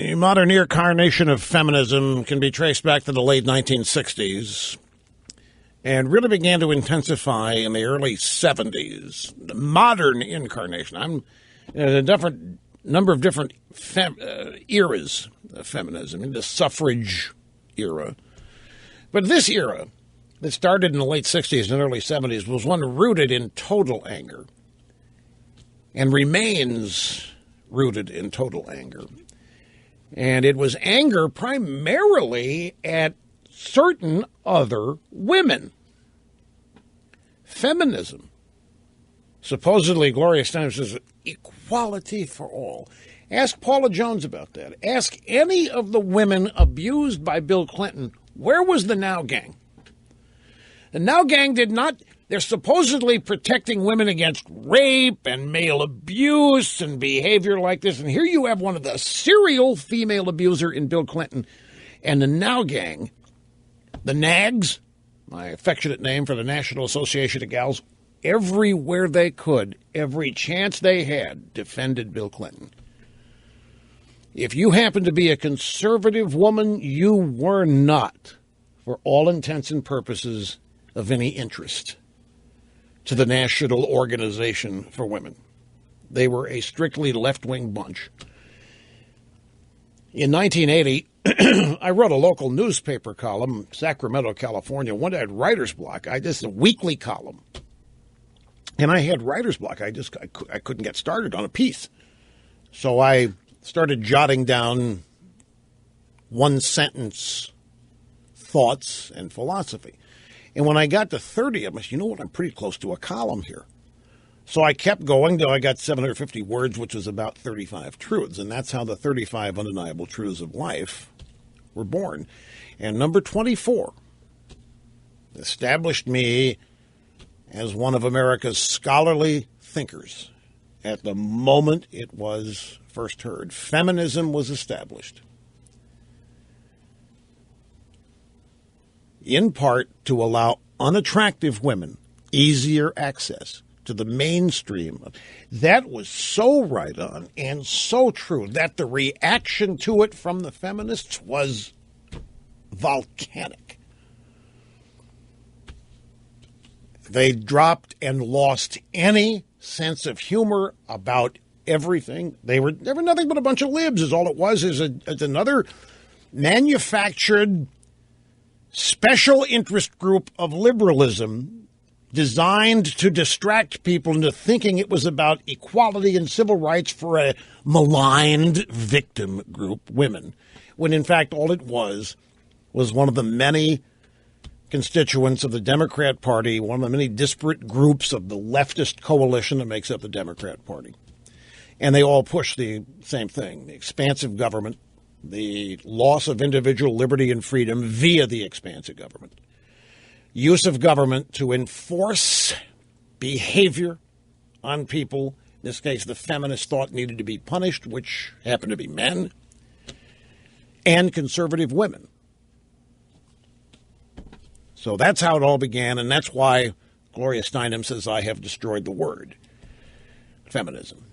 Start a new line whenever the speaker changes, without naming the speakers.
The modern incarnation of feminism can be traced back to the late 1960s and really began to intensify in the early 70s. The modern incarnation. A different number of different eras of feminism, the suffrage era. But this era that started in the late 60s and early 70s was one rooted in total anger and remains rooted in total anger. And it was anger primarily at certain other women. Feminism. Supposedly, Gloria Steinem says equality for all. Ask Paula Jones about that. Ask any of the women abused by Bill Clinton, where was the Now Gang? The Now Gang did not. They're supposedly protecting women against rape and male abuse and behavior like this. And here you have one of the serial female abuser in Bill Clinton. And the Now Gang, the NAGs, my affectionate name for the National Association of Gals, everywhere they could, every chance they had, defended Bill Clinton. If you happen to be a conservative woman, you were not, for all intents and purposes, of any interest to the National Organization for Women. They were a strictly left-wing bunch. In 1980, I wrote a local newspaper column, Sacramento, California. One day I had writer's block. This is a weekly column. And I had writer's block. I couldn't get started on a piece. So I started jotting down one-sentence thoughts and philosophy. And when I got to 30 of them, I said, you know what, I'm pretty close to a column here. So I kept going till I got 750 words, which was about 35 truths. And that's how the 35 undeniable truths of life were born. And number 24 established me as one of America's scholarly thinkers at the moment it was first heard. Feminism was established in part to allow unattractive women easier access to the mainstream. That was so right on and so true that the reaction to it from the feminists was volcanic. They dropped and lost any sense of humor about everything. They were nothing but a bunch of libs is all it was, is another manufactured special interest group of liberalism designed to distract people into thinking it was about equality and civil rights for a maligned victim group, women, when in fact all it was one of the many constituents of the Democrat Party, one of the many disparate groups of the leftist coalition that makes up the Democrat Party. And they all push the same thing, the expansive government, the loss of individual liberty and freedom via the expansive government, use of government to enforce behavior on people. In this case, the feminists thought needed to be punished, which happened to be men, and conservative women. So that's how it all began, and that's why Gloria Steinem says, I have destroyed the word feminism.